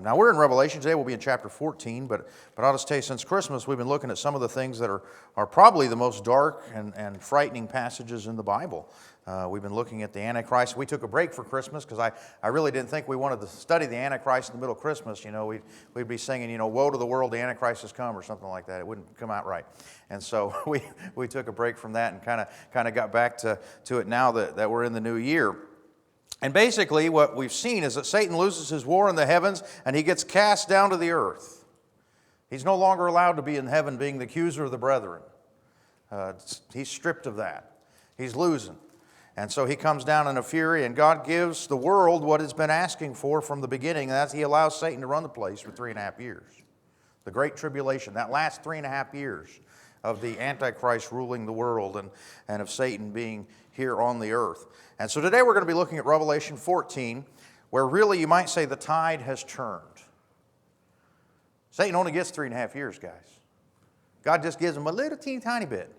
Now, we're in Revelation. Today we'll be in chapter 14, but I'll just tell you, since Christmas, we've been looking at some of the things that are probably the most dark and frightening passages in the Bible. We've been looking at the Antichrist. We took a break for Christmas because I really didn't think we wanted to study the Antichrist in the middle of Christmas. You know, we'd be singing, you know, woe to the world, the Antichrist has come, or something like that. It wouldn't come out right. And so we took a break from that and kind of got back to it now that we're in the new year. And basically what we've seen is that Satan loses his war in the heavens and he gets cast down to the earth. He's no longer allowed to be in heaven being the accuser of the brethren. He's stripped of that. He's losing. And so he comes down in a fury, and God gives the world what it's been asking for from the beginning, and that's he allows Satan to run the place for 3.5 years. The Great Tribulation, that last 3.5 years of the Antichrist ruling the world and of Satan being here on the earth. And so today we're going to be looking at Revelation 14, where really you might say the tide has turned. Satan only gets 3.5 years, guys. God just gives him a little teeny tiny bit.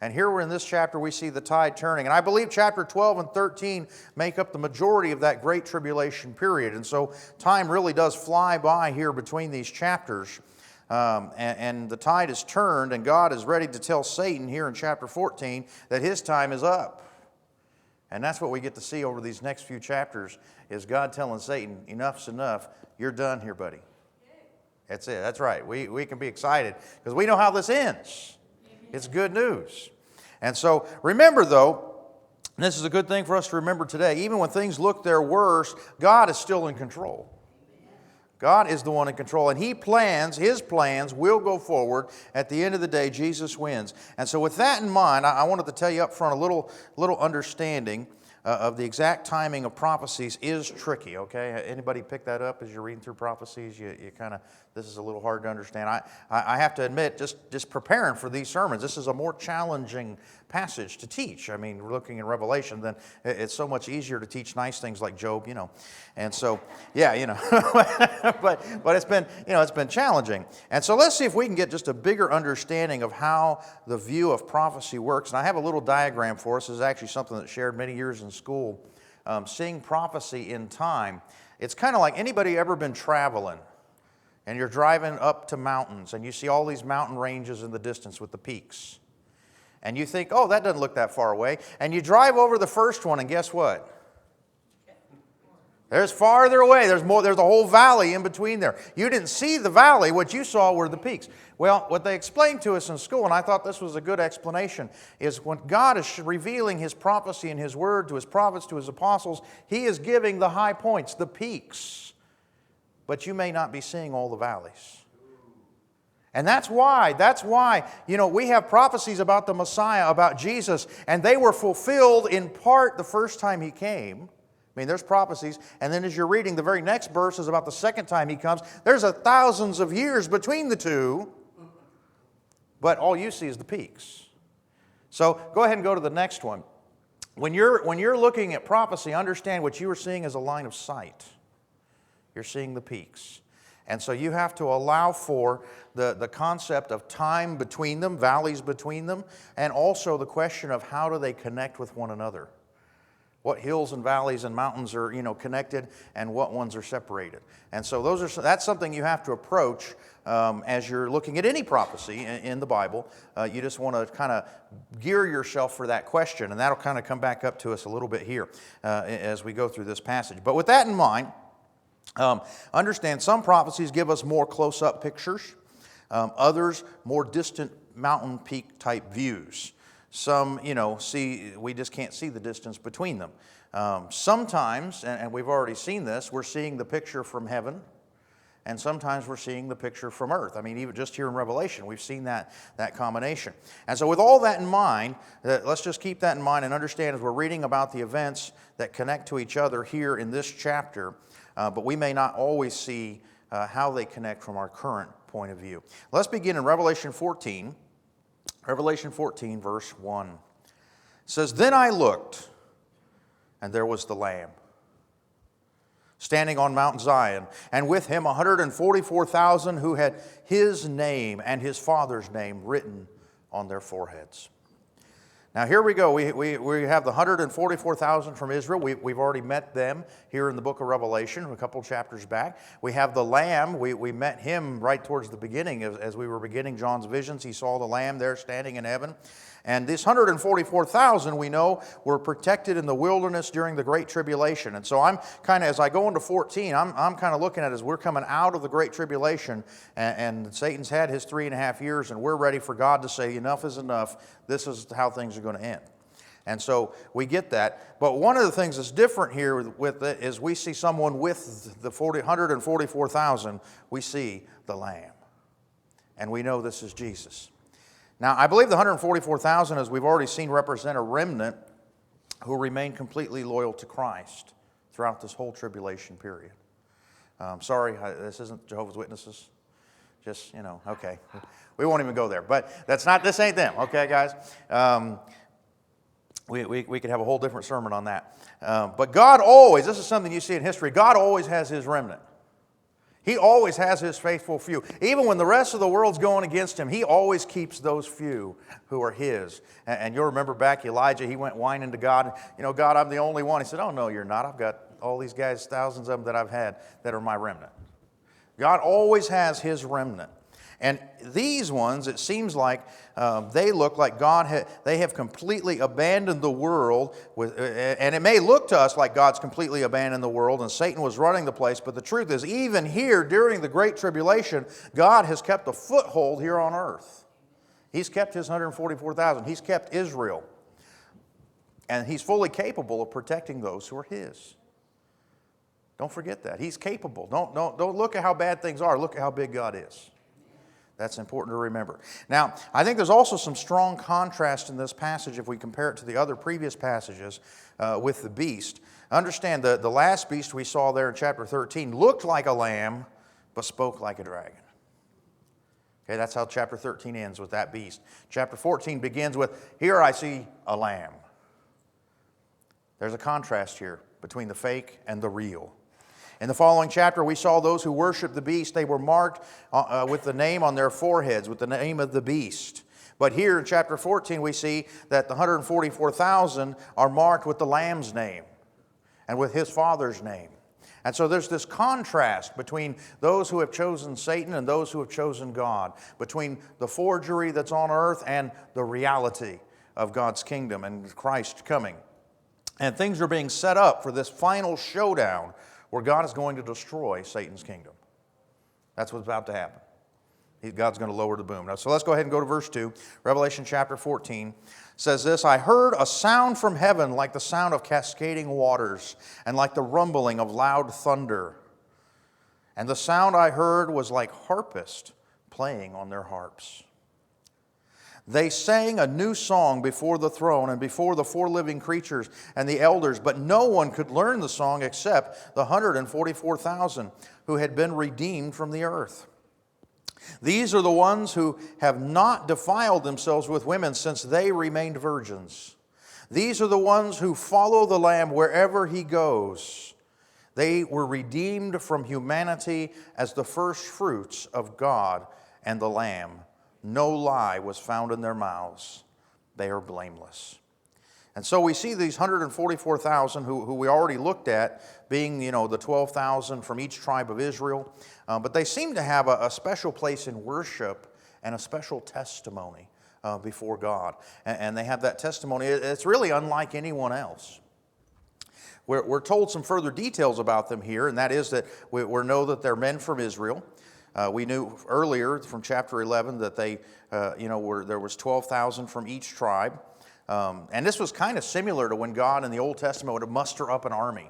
And here we're in this chapter, we see the tide turning. And I believe chapter 12 and 13 make up the majority of that Great Tribulation period. And so time really does fly by here between these chapters. And the tide is turned, and God is ready to tell Satan here in chapter 14 that his time is up. And that's what we get to see over these next few chapters, is God telling Satan, enough's enough, you're done here, buddy. That's it, that's right. We can be excited because we know how this ends. It's good news. And so remember, though, and this is a good thing for us to remember today, even when things look their worst, God is still in control. God is the one in control, and He plans, His plans will go forward. At the end of the day, Jesus wins. And so with that in mind, I wanted to tell you up front a little understanding of the exact timing of prophecies is tricky, okay? Anybody pick that up as you're reading through prophecies? You kind of, this is a little hard to understand. I have to admit, just preparing for these sermons, this is a more challenging passage to teach. I mean, we're looking in Revelation, then it's so much easier to teach nice things like Job, you know. And so, yeah, you know, but it's been challenging. And so let's see if we can get just a bigger understanding of how the view of prophecy works. And I have a little diagram for us. This is actually something that's shared many years in school. Seeing prophecy in time. It's kind of like, anybody ever been traveling and you're driving up to mountains and you see all these mountain ranges in the distance with the peaks. And you think, oh, that doesn't look that far away. And you drive over the first one, and guess what? There's farther away. There's a whole valley in between there. You didn't see the valley. What you saw were the peaks. Well, what they explained to us in school, and I thought this was a good explanation, is when God is revealing His prophecy and His word to His prophets, to His apostles, He is giving the high points, the peaks. But you may not be seeing all the valleys. And that's why, you know, we have prophecies about the Messiah, about Jesus, and they were fulfilled in part the first time He came. I mean, there's prophecies, and then as you're reading, the very next verse is about the second time He comes. There's thousands of years between the two, but all you see is the peaks. So go ahead and go to the next one. When you're looking at prophecy, understand what you are seeing as a line of sight. You're seeing the peaks. And so you have to allow for the concept of time between them, valleys between them, and also the question of how do they connect with one another. What hills and valleys and mountains are, you know, connected, and what ones are separated. And so that's something you have to approach as you're looking at any prophecy in the Bible. You just want to kind of gear yourself for that question, and that'll kind of come back up to us a little bit here as we go through this passage. But with that in mind, understand some prophecies give us more close-up pictures, others more distant mountain peak type views. Some, you know, we just can't see the distance between them. Sometimes, and we've already seen this, we're seeing the picture from heaven, and sometimes we're seeing the picture from earth. I mean, even just here in Revelation, we've seen that combination. And so with all that in mind, let's just keep that in mind and understand as we're reading about the events that connect to each other here in this chapter, but we may not always see how they connect from our current point of view. Let's begin in Revelation 14. Revelation 14, verse 1. It says, "Then I looked, and there was the Lamb, standing on Mount Zion, and with Him 144,000 who had His name and His Father's name written on their foreheads." Now here we go. We have the 144,000 from Israel. We've already met them here in the book of Revelation a couple chapters back. We have the Lamb. We met him right towards the beginning as we were beginning John's visions. He saw the Lamb there standing in heaven. And this 144,000 we know were protected in the wilderness during the Great Tribulation. And so I'm kind of, as I go into 14, I'm kind of looking at it as we're coming out of the Great Tribulation, and Satan's had his 3.5 years, and we're ready for God to say, enough is enough. This is how things are going to end. And so we get that. But one of the things that's different here with it is we see someone with the 144,000. We see the Lamb. And we know this is Jesus. Now, I believe the 144,000, as we've already seen, represent a remnant who remain completely loyal to Christ throughout this whole tribulation period. Sorry, this isn't Jehovah's Witnesses. Just, okay. We won't even go there. But this ain't them, okay, guys? We could have a whole different sermon on that. But God always, this is something you see in history, God always has his remnant. He always has his faithful few. Even when the rest of the world's going against him, he always keeps those few who are his. And you'll remember back Elijah, he went whining to God. God, I'm the only one. He said, oh, no, you're not. I've got all these guys, thousands of them that I've had that are my remnant. God always has his remnant. And these ones, it seems like they look like they have completely abandoned the world. And it may look to us like God's completely abandoned the world and Satan was running the place. But the truth is, even here during the Great Tribulation, God has kept a foothold here on earth. He's kept his 144,000. He's kept Israel. And he's fully capable of protecting those who are his. Don't forget that. He's capable. Don't look at how bad things are. Look at how big God is. That's important to remember. Now, I think there's also some strong contrast in this passage if we compare it to the other previous passages with the beast. Understand the last beast we saw there in chapter 13 looked like a lamb, but spoke like a dragon. Okay, that's how chapter 13 ends, with that beast. Chapter 14 begins with, here I see a lamb. There's a contrast here between the fake and the real. In the following chapter, we saw those who worshiped the beast. They were marked with the name on their foreheads, with the name of the beast. But here in chapter 14, we see that the 144,000 are marked with the Lamb's name and with his Father's name. And so there's this contrast between those who have chosen Satan and those who have chosen God, between the forgery that's on earth and the reality of God's kingdom and Christ coming. And things are being set up for this final showdown where God is going to destroy Satan's kingdom. That's what's about to happen. God's going to lower the boom. Now, so let's go ahead and go to verse 2. Revelation chapter 14 says this, I heard a sound from heaven like the sound of cascading waters and like the rumbling of loud thunder. And the sound I heard was like harpists playing on their harps. They sang a new song before the throne and before the four living creatures and the elders, but no one could learn the song except the 144,000 who had been redeemed from the earth. These are the ones who have not defiled themselves with women since they remained virgins. These are the ones who follow the Lamb wherever he goes. They were redeemed from humanity as the first fruits of God and the Lamb. No lie was found in their mouths. They are blameless. And so we see these 144,000 who we already looked at being, the 12,000 from each tribe of Israel. But they seem to have a special place in worship and a special testimony before God. And they have that testimony. It's really unlike anyone else. We're told some further details about them here, and that is that we know that they're men from Israel. We knew earlier from chapter 11 that there was 12,000 from each tribe. And this was kind of similar to when God in the Old Testament would muster up an army.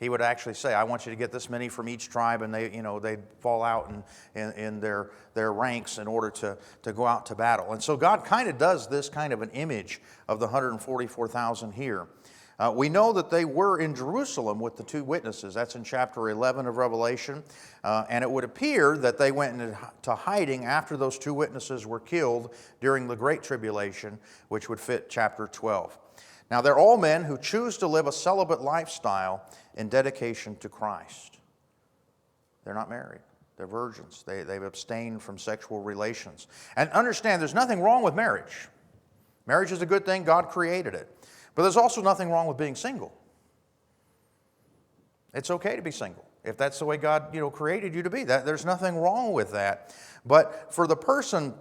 He would actually say, I want you to get this many from each tribe, and they'd fall out in their ranks in order to go out to battle. And so God kind of does this kind of an image of the 144,000 here. We know that they were in Jerusalem with the two witnesses. That's in chapter 11 of Revelation. And it would appear that they went into hiding after those two witnesses were killed during the Great Tribulation, which would fit chapter 12. Now, they're all men who choose to live a celibate lifestyle in dedication to Christ. They're not married. They're virgins. They've abstained from sexual relations. And understand, there's nothing wrong with marriage. Marriage is a good thing. God created it. But there's also nothing wrong with being single. It's okay to be single if that's the way God, created you to be. There's nothing wrong with that. But for the person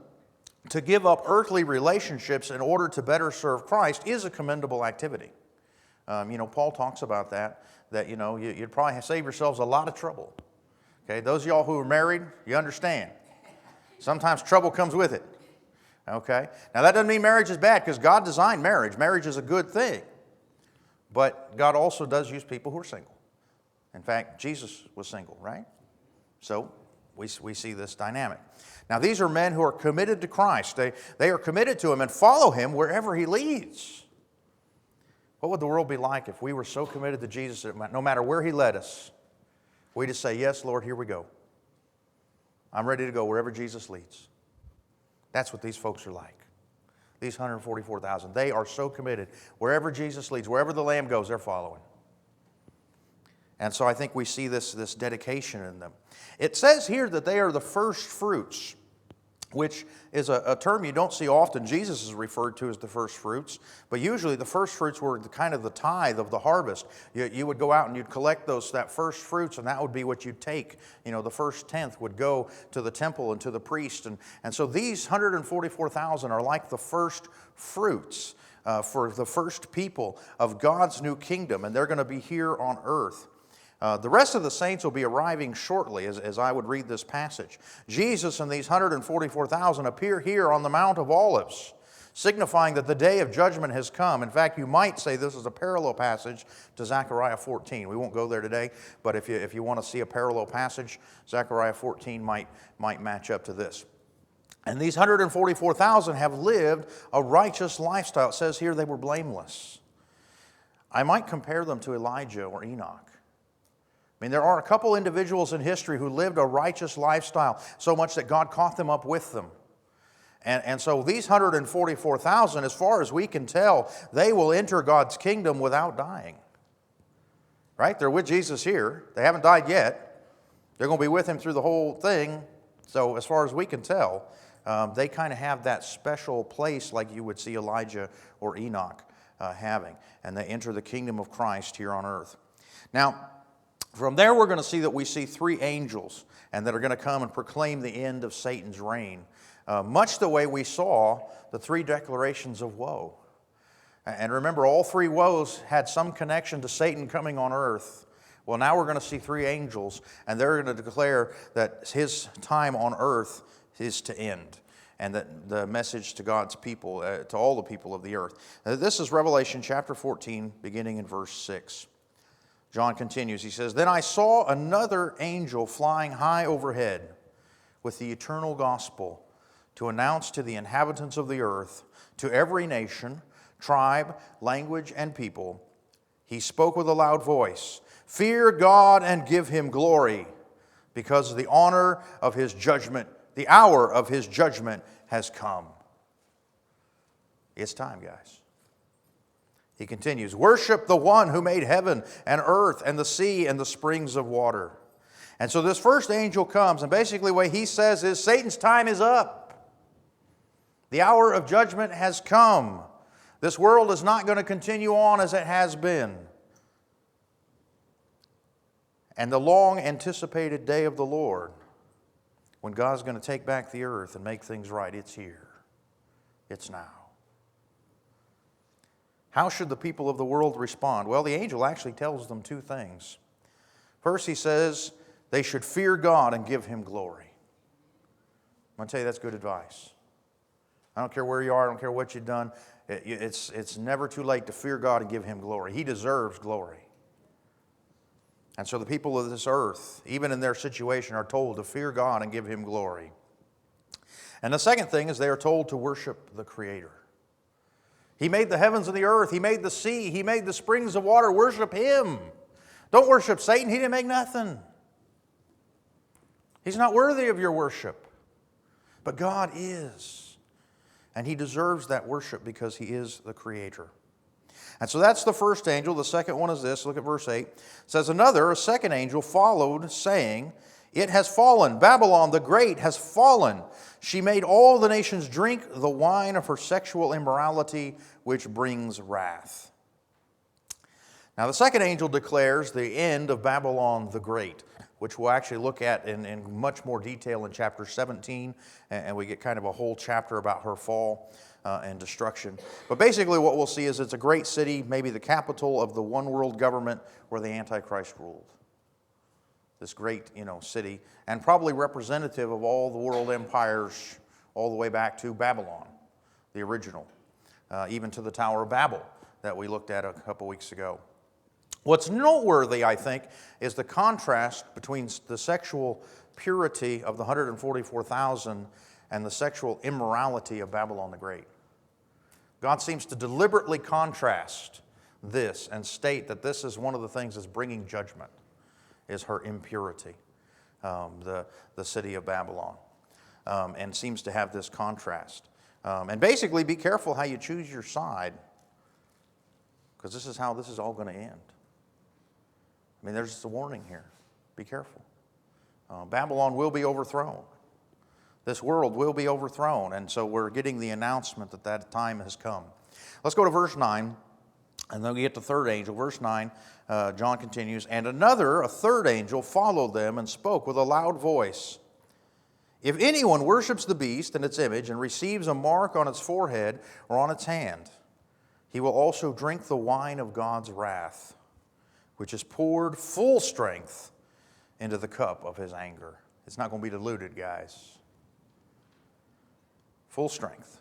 to give up earthly relationships in order to better serve Christ is a commendable activity. Paul talks about that you'd probably save yourselves a lot of trouble. Okay, those of y'all who are married, you understand. Sometimes trouble comes with it. Okay? Now that doesn't mean marriage is bad, because God designed marriage. Marriage is a good thing. But God also does use people who are single. In fact, Jesus was single, right? So we see this dynamic. Now these are men who are committed to Christ. They are committed to Him and follow Him wherever He leads. What would the world be like if we were so committed to Jesus that no matter where He led us, we just say, yes, Lord, here we go. I'm ready to go wherever Jesus leads. That's what these folks are like. These 144,000. They are so committed. Wherever Jesus leads, wherever the Lamb goes, they're following. And so I think we see this dedication in them. It says here that they are the first fruits, which is a term you don't see often. Jesus is referred to as the first fruits, but usually the first fruits were kind of the tithe of the harvest. You would go out and you'd collect that first fruits, and that would be what you'd take. The first tenth would go to the temple and to the priest. And so these 144,000 are like the first fruits for the first people of God's new kingdom, and they're going to be here on earth. The rest of the saints will be arriving shortly as I would read this passage. Jesus and these 144,000 appear here on the Mount of Olives, signifying that the day of judgment has come. In fact, you might say this is a parallel passage to Zechariah 14. We won't go there today, but if you want to see a parallel passage, Zechariah 14 might match up to this. And these 144,000 have lived a righteous lifestyle. It says here they were blameless. I might compare them to Elijah or Enoch. There are a couple individuals in history who lived a righteous lifestyle, so much that God caught them up with them. And so these 144,000, as far as we can tell, they will enter God's kingdom without dying. Right? They're with Jesus here. They haven't died yet. They're going to be with Him through the whole thing. So as far as we can tell, they kind of have that special place like you would see Elijah or Enoch having. And they enter the kingdom of Christ here on earth. Now, from there, we're going to see that we see three angels and that are going to come and proclaim the end of Satan's reign, much the way we saw the three declarations of woe. And remember, all three woes had some connection to Satan coming on earth. Well, now we're going to see three angels, and they're going to declare that his time on earth is to end, and that the message to God's people, to all the people of the earth. This is Revelation chapter 14, beginning in verse 6. John continues, he says, "Then I saw another angel flying high overhead with the eternal gospel to announce to the inhabitants of the earth, to every nation, tribe, language, and people. He spoke with a loud voice, 'Fear God and give Him glory, because the honor of His judgment, the hour of His judgment has come.'" It's time, guys. He continues, "Worship the one who made heaven and earth and the sea and the springs of water." And so this first angel comes, and basically what he says is Satan's time is up. The hour of judgment has come. This world is not going to continue on as it has been. And the long anticipated day of the Lord, when God's going to take back the earth and make things right, it's here. It's now. How should the people of the world respond? Well, the angel actually tells them two things. First, he says they should fear God and give Him glory. I'm going to tell you that's good advice. I don't care where you are, I don't care what you've done. It's never too late to fear God and give Him glory. He deserves glory. And so the people of this earth, even in their situation, are told to fear God and give Him glory. And the second thing is they are told to worship the Creator. He made the heavens and the earth. He made the sea. He made the springs of water. Worship Him. Don't worship Satan. He didn't make nothing. He's not worthy of your worship. But God is. And He deserves that worship because He is the Creator. And so that's the first angel. The second one is this. Look at verse 8. It says, "A second angel followed, saying, It has fallen. Babylon the Great has fallen. She made all the nations drink the wine of her sexual immorality, which brings wrath. Now the second angel declares the end of Babylon the Great, which we'll actually look at in much more detail in chapter 17, and we get kind of a whole chapter about her fall and destruction. But basically what we'll see is it's a great city, maybe the capital of the one world government where the Antichrist ruled. This great, city, and probably representative of all the world empires all the way back to Babylon, the original, even to the Tower of Babel that we looked at a couple weeks ago. What's noteworthy, I think, is the contrast between the sexual purity of the 144,000 and the sexual immorality of Babylon the Great. God seems to deliberately contrast this and state that this is one of the things that's bringing judgment, is her impurity, the city of Babylon, and seems to have this contrast. And basically, be careful how you choose your side, because this is how this is all going to end. I mean, there's just a warning here. Be careful. Babylon will be overthrown. This world will be overthrown, and so we're getting the announcement that that time has come. Let's go to verse 9, and then we get to third angel. Verse 9, John continues, "And a third angel, followed them and spoke with a loud voice. If anyone worships the beast and its image and receives a mark on its forehead or on its hand, he will also drink the wine of God's wrath, which is poured full strength into the cup of his anger." It's not going to be diluted, guys. Full strength.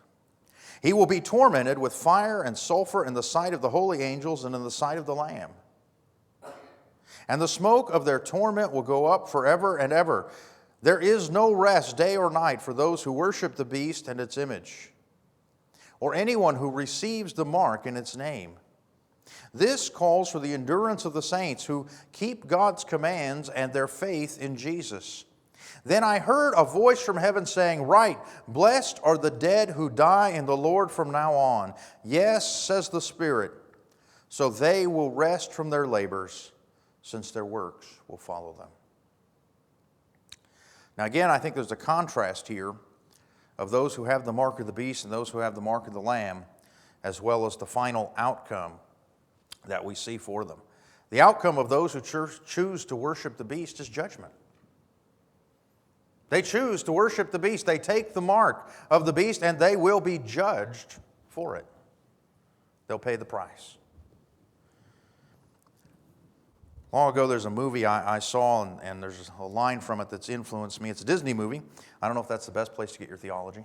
"He will be tormented with fire and sulfur in the sight of the holy angels and in the sight of the Lamb. And the smoke of their torment will go up forever and ever. There is no rest day or night for those who worship the beast and its image, or anyone who receives the mark in its name. This calls for the endurance of the saints who keep God's commands and their faith in Jesus. Then I heard a voice from heaven saying, 'Write, blessed are the dead who die in the Lord from now on. Yes, says the Spirit, so they will rest from their labors, since their works will follow them.'" Now again, I think there's a contrast here of those who have the mark of the beast and those who have the mark of the Lamb, as well as the final outcome that we see for them. The outcome of those who choose to worship the beast is judgment. They choose to worship the beast. They take the mark of the beast, and they will be judged for it. They'll pay the price. Long ago, there's a movie I saw, and there's a line from it that's influenced me. It's a Disney movie. I don't know if that's the best place to get your theology,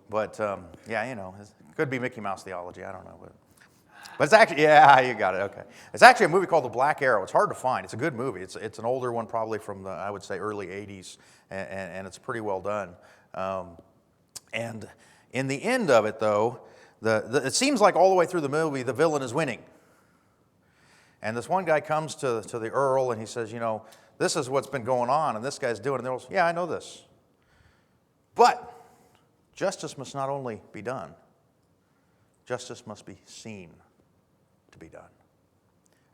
But, it could be Mickey Mouse theology. I don't know. But it's actually, yeah, you got it, okay. It's actually a movie called The Black Arrow. It's hard to find. It's a good movie. It's an older one, probably from the, I would say, early 80s, and it's pretty well done. And in the end of it, though, it seems like all the way through the movie, the villain is winning. And this one guy comes to the Earl, and he says, this is what's been going on, and this guy's doing it. And the Earl says, yeah, I know this. But justice must not only be done, justice must be seen to be done.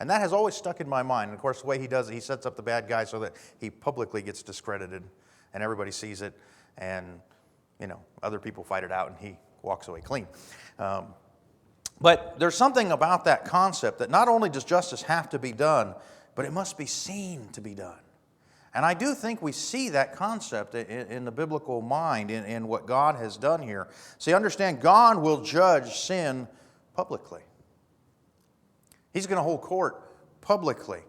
And that has always stuck in my mind. And of course, the way he does it, he sets up the bad guy so that he publicly gets discredited and everybody sees it, and other people fight it out and he walks away clean. But there's something about that concept that not only does justice have to be done, but it must be seen to be done. And I do think we see that concept in the biblical mind, in what God has done here. See, understand, God will judge sin publicly. He's going to hold court publicly.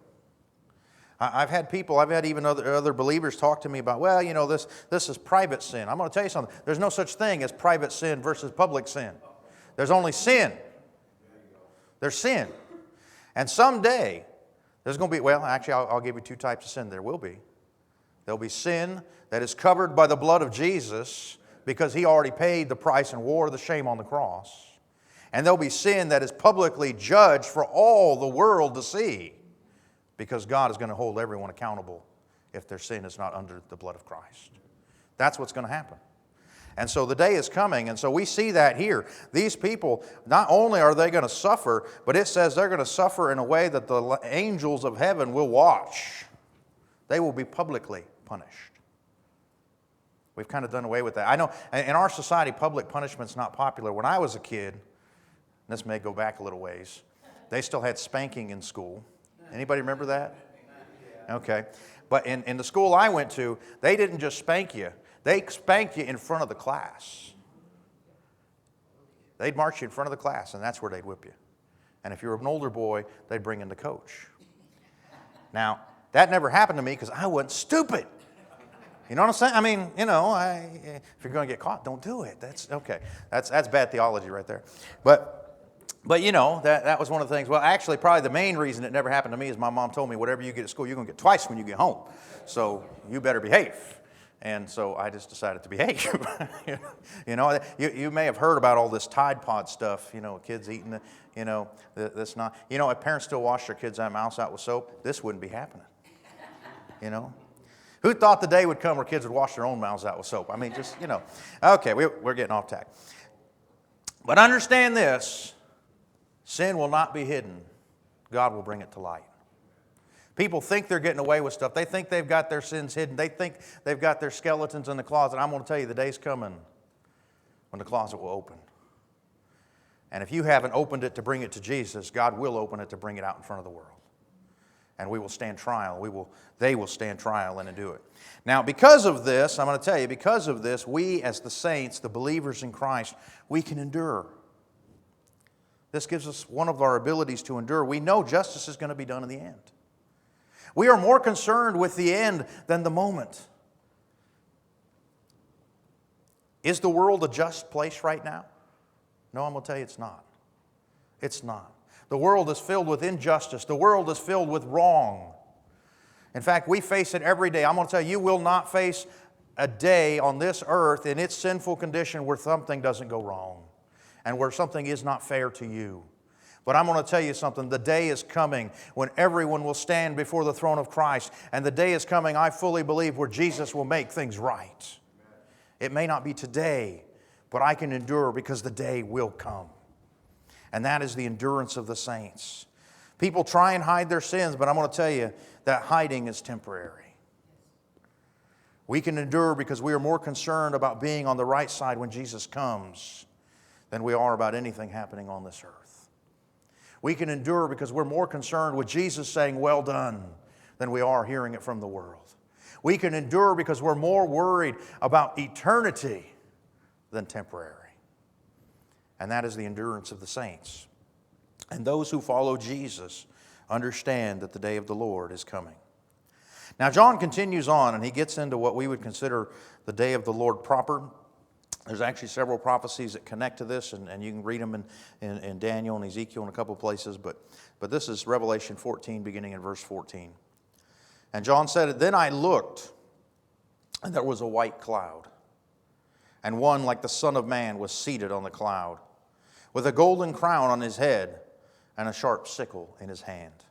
I've had even other believers talk to me about, this is private sin. I'm going to tell you something. There's no such thing as private sin versus public sin. There's only sin. There's sin. And someday, there's going to be, I'll give you two types of sin. There will be. There'll be sin that is covered by the blood of Jesus because He already paid the price and wore the shame on the cross. And there'll be sin that is publicly judged for all the world to see because God is going to hold everyone accountable if their sin is not under the blood of Christ. That's what's going to happen. And so the day is coming, and so we see that here. These people, not only are they going to suffer, but it says they're going to suffer in a way that the angels of heaven will watch. They will be publicly punished. We've kind of done away with that. I know in our society, public punishment's not popular. When I was a kid, this may go back a little ways, they still had spanking in school. Anybody remember that? Okay. But in the school I went to, they didn't just spank you. They spanked you in front of the class. They'd march you in front of the class, and that's where they'd whip you. And if you were an older boy, they'd bring in the coach. Now, that never happened to me because I wasn't stupid. You know what I'm saying? I mean, if you're going to get caught, don't do it. That's okay. That's bad theology right there. But that was one of the things. Well, actually, probably the main reason it never happened to me is my mom told me, whatever you get at school, you're going to get twice when you get home. So you better behave. And so I just decided to behave. You may have heard about all this Tide Pod stuff, kids eating this not. If parents still wash their kids' mouths out with soap, this wouldn't be happening. Who thought the day would come where kids would wash their own mouths out with soap? I mean, Okay, we're getting off track. But understand this, sin will not be hidden. God will bring it to light. People think they're getting away with stuff. They think they've got their sins hidden. They think they've got their skeletons in the closet. I'm going to tell you, the day's coming when the closet will open. And if you haven't opened it to bring it to Jesus, God will open it to bring it out in front of the world. And we will stand trial. They will stand trial and do it. Now, because of this, I'm going to tell you, because of this, we as the saints, the believers in Christ, we can endure. This gives us one of our abilities to endure. We know justice is going to be done in the end. We are more concerned with the end than the moment. Is the world a just place right now? No, I'm going to tell you it's not. It's not. The world is filled with injustice. The world is filled with wrong. In fact, we face it every day. I'm going to tell you, you will not face a day on this earth in its sinful condition where something doesn't go wrong and where something is not fair to you. But I'm going to tell you something. The day is coming when everyone will stand before the throne of Christ. And the day is coming, I fully believe, where Jesus will make things right. It may not be today, but I can endure because the day will come. And that is the endurance of the saints. People try and hide their sins, but I'm going to tell you that hiding is temporary. We can endure because we are more concerned about being on the right side when Jesus comes than we are about anything happening on this earth. We can endure because we're more concerned with Jesus saying, "Well done," than we are hearing it from the world. We can endure because we're more worried about eternity than temporary. And that is the endurance of the saints. And those who follow Jesus understand that the day of the Lord is coming. Now, John continues on, and he gets into what we would consider the day of the Lord proper. There's actually several prophecies that connect to this, and you can read them in Daniel and Ezekiel and a couple of places, but this is Revelation 14, beginning in verse 14. And John said, "Then I looked, and there was a white cloud, and one like the Son of Man was seated on the cloud, with a golden crown on his head and a sharp sickle in his hand.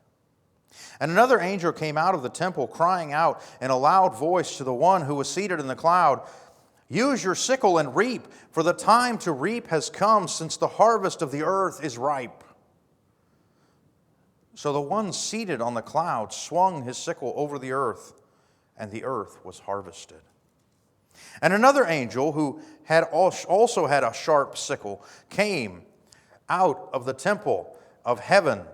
And another angel came out of the temple, crying out in a loud voice to the one who was seated in the cloud, 'Use your sickle and reap, for the time to reap has come, since the harvest of the earth is ripe.' So the one seated on the cloud swung his sickle over the earth, and the earth was harvested. And another angel, who had also had a sharp sickle, came out of the temple of heaven.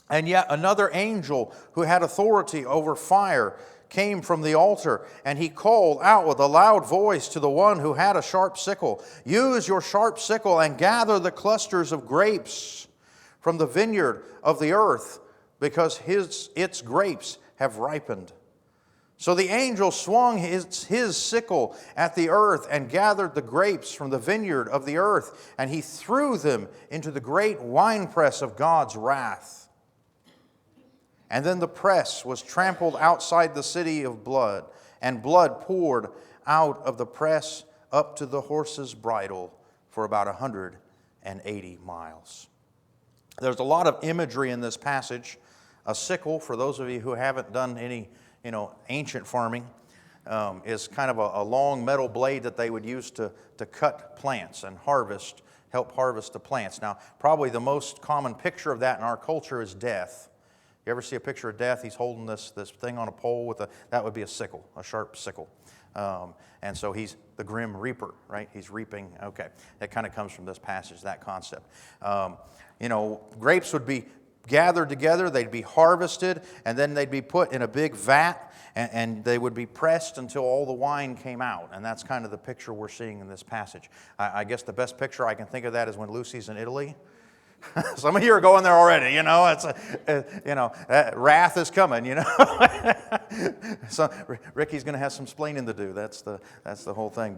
And yet another angel, who had authority over fire, came from the altar, and he called out with a loud voice to the one who had a sharp sickle, 'Use your sharp sickle and gather the clusters of grapes from the vineyard of the earth, because its grapes have ripened.' So the angel swung his sickle at the earth and gathered the grapes from the vineyard of the earth, and he threw them into the great winepress of God's wrath. And then the press was trampled outside the city of blood, and blood poured out of the press up to the horse's bridle for about 180 miles. There's a lot of imagery in this passage. A sickle, for those of you who haven't done any ancient farming, is kind of a long metal blade that they would use to cut plants and help harvest the plants. Now, probably the most common picture of that in our culture is death. You ever see a picture of death? He's holding this thing on a pole that would be a sickle, a sharp sickle. And so he's the grim reaper, right? He's reaping. Okay, that kind of comes from this passage, that concept. Grapes would be gathered together, they'd be harvested, and then they'd be put in a big vat, and they would be pressed until all the wine came out. And that's kind of the picture we're seeing in this passage. I guess the best picture I can think of that is when Lucy's in Italy. Some of you are going there already, wrath is coming, So Ricky's going to have some splaining to do. That's the whole thing.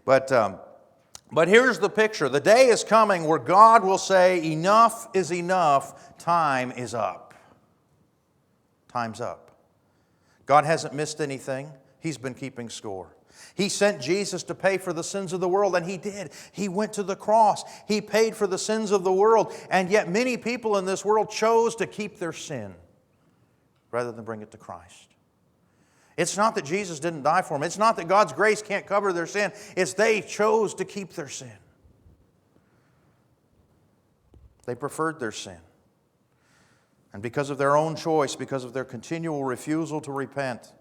But here's the picture. The day is coming where God will say, enough is enough, time is up. Time's up. God hasn't missed anything. He's been keeping score. He sent Jesus to pay for the sins of the world, and He did. He went to the cross. He paid for the sins of the world, and yet many people in this world chose to keep their sin rather than bring it to Christ. It's not that Jesus didn't die for them. It's not that God's grace can't cover their sin. It's they chose to keep their sin. They preferred their sin. And because of their own choice, because of their continual refusal to repent,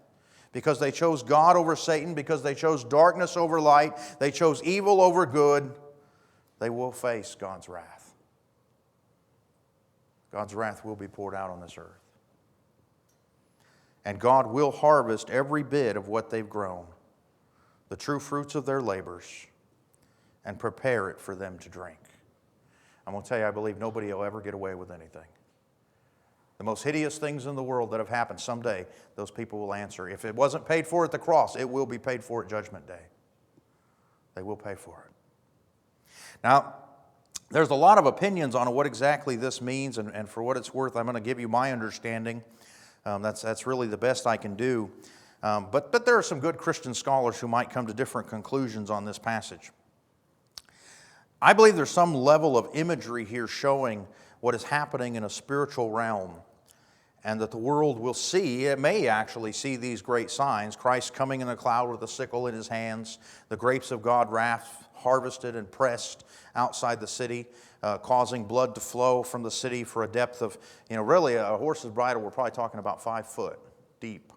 because they chose God over Satan, because they chose darkness over light, they chose evil over good, they will face God's wrath. God's wrath will be poured out on this earth. And God will harvest every bit of what they've grown, the true fruits of their labors, and prepare it for them to drink. I'm going to tell you, I believe nobody will ever get away with anything. The most hideous things in the world that have happened, someday those people will answer. If it wasn't paid for at the cross, it will be paid for at Judgment Day. They will pay for it. Now, there's a lot of opinions on what exactly this means, and for what it's worth, I'm going to give you my understanding. That's really the best I can do. But there are some good Christian scholars who might come to different conclusions on this passage. I believe there's some level of imagery here showing what is happening in a spiritual realm, and that the world will see, it may actually see these great signs: Christ coming in a cloud with a sickle in His hands, the grapes of God's wrath harvested and pressed outside the city, causing blood to flow from the city for a depth of, really a horse's bridle, we're probably talking about 5 foot deep,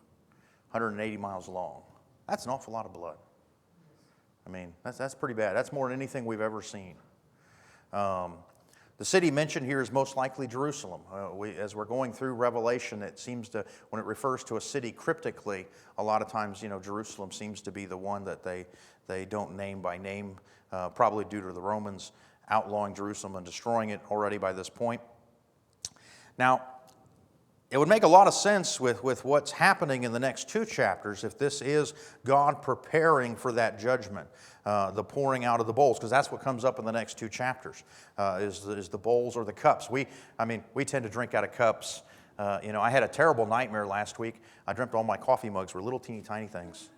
180 miles long. That's an awful lot of blood. I mean, that's pretty bad. That's more than anything we've ever seen. The city mentioned here is most likely Jerusalem. As we're going through Revelation, it seems to, when it refers to a city cryptically, a lot of times, Jerusalem seems to be the one that they don't name by name, probably due to the Romans outlawing Jerusalem and destroying it already by this point. Now, it would make a lot of sense with what's happening in the next 2 chapters if this is God preparing for that judgment, the pouring out of the bowls, because that's what comes up in the next 2 chapters, is the bowls or the cups. We tend to drink out of cups. I had a terrible nightmare last week. I dreamt all my coffee mugs were little teeny tiny things.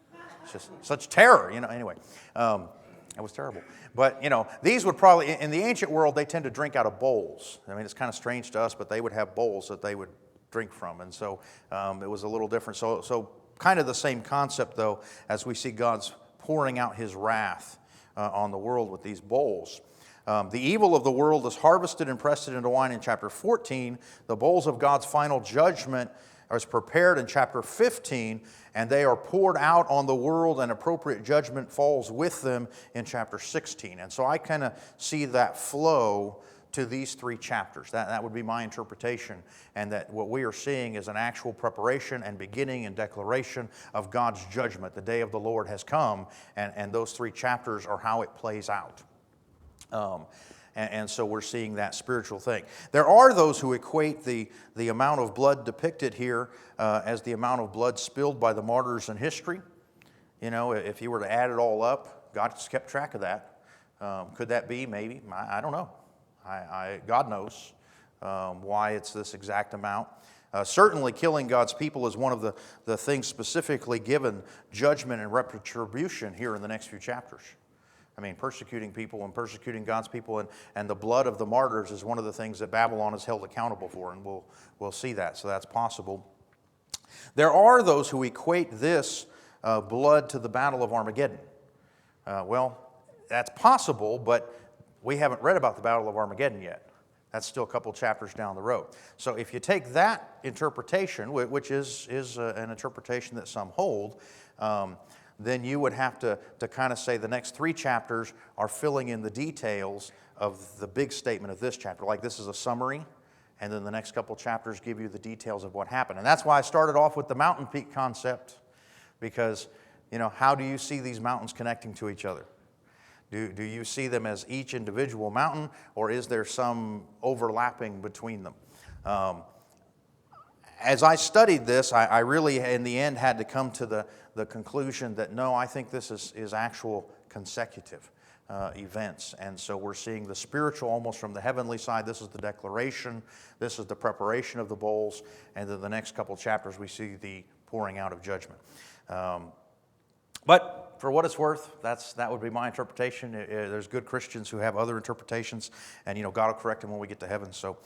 It's just such terror, anyway. It was terrible. But, these would probably, in the ancient world, they tend to drink out of bowls. It's kind of strange to us, but they would have bowls that they would drink from. And so it was a little different. So kind of the same concept, though, as we see God's pouring out His wrath on the world with these bowls. The evil of the world is harvested and pressed into wine in chapter 14. The bowls of God's final judgment are prepared in chapter 15, and they are poured out on the world, and appropriate judgment falls with them in chapter 16. And so I kind of see that flow to these 3 chapters. That would be my interpretation, and that what we are seeing is an actual preparation and beginning and declaration of God's judgment. The day of the Lord has come, and those 3 chapters are how it plays out. And so we're seeing that spiritual thing. There are those who equate the amount of blood depicted here as the amount of blood spilled by the martyrs in history. If you were to add it all up, God just kept track of that. Could that be? Maybe. I don't know. God knows why it's this exact amount. Certainly killing God's people is one of the things specifically given judgment and retribution here in the next few chapters. Persecuting people and persecuting God's people and the blood of the martyrs is one of the things that Babylon is held accountable for, and we'll see that, so that's possible. There are those who equate this blood to the Battle of Armageddon. Well, that's possible, but we haven't read about the Battle of Armageddon yet. That's still a couple chapters down the road. So if you take that interpretation, which is an interpretation that some hold, then you would have to kind of say the next 3 chapters are filling in the details of the big statement of this chapter. Like this is a summary, and then the next couple chapters give you the details of what happened. And that's why I started off with the mountain peak concept, because, how do you see these mountains connecting to each other? Do you see them as each individual mountain, or is there some overlapping between them? As I studied this, I really, in the end, had to come to the conclusion that no, I think this is actual consecutive events. And so we're seeing the spiritual almost from the heavenly side. This is the declaration. This is the preparation of the bowls. And then the next couple chapters, we see the pouring out of judgment. But for what it's worth, that would be my interpretation. There's good Christians who have other interpretations, and God will correct them when we get to heaven. So,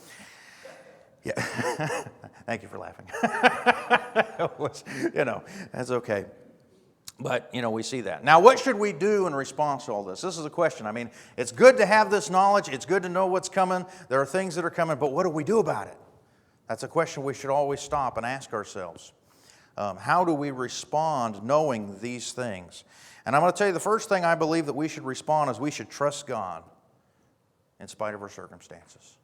yeah, thank you for laughing. That's okay. But we see that. Now, what should we do in response to all this? This is a question. I mean, it's good to have this knowledge. It's good to know what's coming. There are things that are coming, but what do we do about it? That's a question we should always stop and ask ourselves. How do we respond knowing these things? And I'm going to tell you the first thing I believe that we should respond is we should trust God in spite of our circumstances.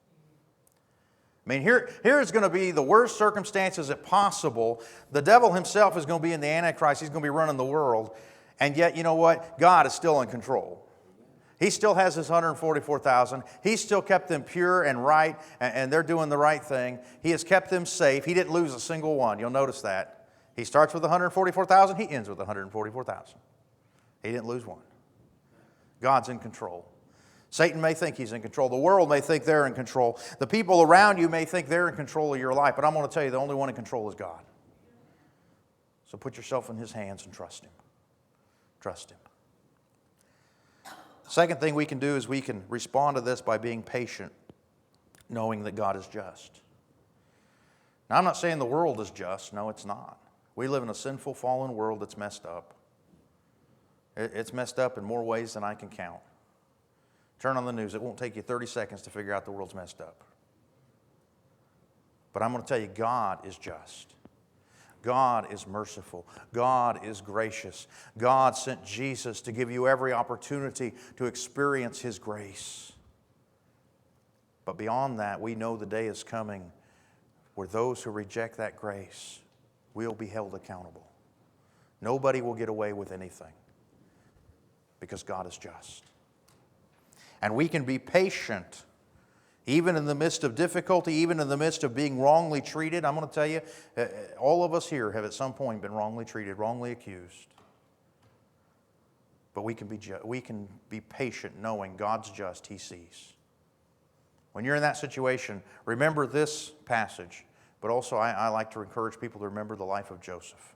I mean, here is going to be the worst circumstances possible. The devil himself is going to be in the Antichrist. He's going to be running the world. And yet, you know what? God is still in control. He still has his 144,000. He's still kept them pure and right, and they're doing the right thing. He has kept them safe. He didn't lose a single one. You'll notice that. He starts with 144,000. He ends with 144,000. He didn't lose one. God's in control. Satan may think he's in control. The world may think they're in control. The people around you may think they're in control of your life. But I'm going to tell you, the only one in control is God. So put yourself in his hands and trust him. Trust him. The second thing we can do is we can respond to this by being patient, knowing that God is just. Now, I'm not saying the world is just. No, it's not. We live in a sinful, fallen world that's messed up. It's messed up in more ways than I can count. Turn on the news. It won't take you 30 seconds to figure out the world's messed up. But I'm going to tell you, God is just. God is merciful. God is gracious. God sent Jesus to give you every opportunity to experience his grace. But beyond that, we know the day is coming where those who reject that grace will be held accountable. Nobody will get away with anything because God is just. And we can be patient even in the midst of difficulty, even in the midst of being wrongly treated. I'm going to tell you, all of us here have at some point been wrongly treated, wrongly accused. But we can be patient knowing God's just, he sees. When you're in that situation, remember this passage. But also, I like to encourage people to remember the life of Joseph.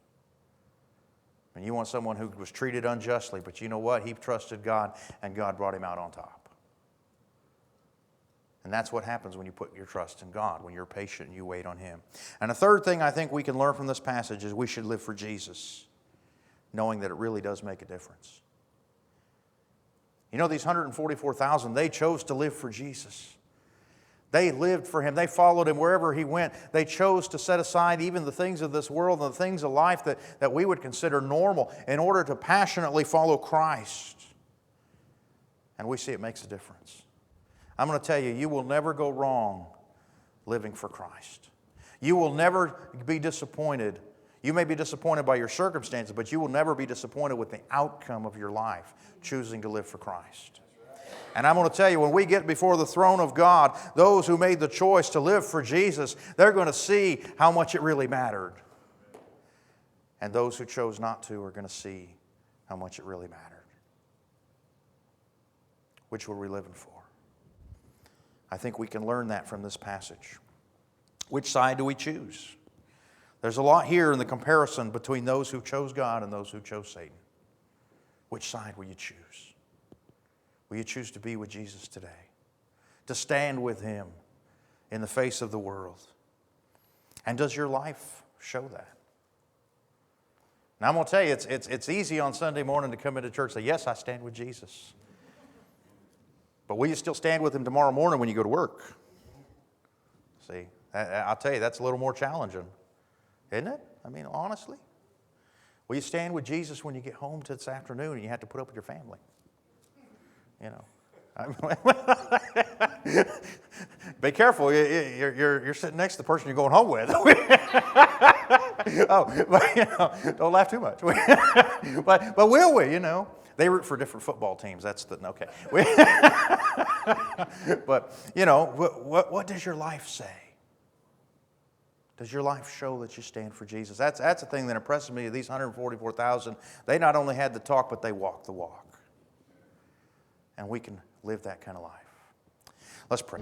And you want someone who was treated unjustly, but you know what? He trusted God, and God brought him out on top. And that's what happens when you put your trust in God, when you're patient and you wait on him. And the third thing I think we can learn from this passage is we should live for Jesus, knowing that it really does make a difference. You know, these 144,000, they chose to live for Jesus. They lived for him. They followed him wherever he went. They chose to set aside even the things of this world and the things of life that we would consider normal in order to passionately follow Christ. And we see it makes a difference. I'm going to tell you, you will never go wrong living for Christ. You will never be disappointed. You may be disappointed by your circumstances, but you will never be disappointed with the outcome of your life, choosing to live for Christ. And I'm going to tell you, when we get before the throne of God, those who made the choice to live for Jesus, they're going to see how much it really mattered. And those who chose not to are going to see how much it really mattered. Which were we living for? I think we can learn that from this passage. Which side do we choose? There's a lot here in the comparison between those who chose God and those who chose Satan. Which side will you choose? Will you choose to be with Jesus today? To stand with him in the face of the world? And does your life show that? Now I'm going to tell you, it's easy on Sunday morning to come into church and say, yes, I stand with Jesus. But will you still stand with him tomorrow morning when you go to work? See, I'll tell you, that's a little more challenging, isn't it? I mean, honestly. Will you stand with Jesus when you get home this afternoon and you have to put up with your family? You know. Be careful. You're sitting next to the person you're going home with. Oh, but, you know, don't laugh too much. But will we? You know, they root for different football teams. That's the okay. But you know, what does your life say? Does your life show that you stand for Jesus? That's the thing that impresses me. These 144,000, they not only had the talk, but they walked the walk. And we can live that kind of life. Let's pray.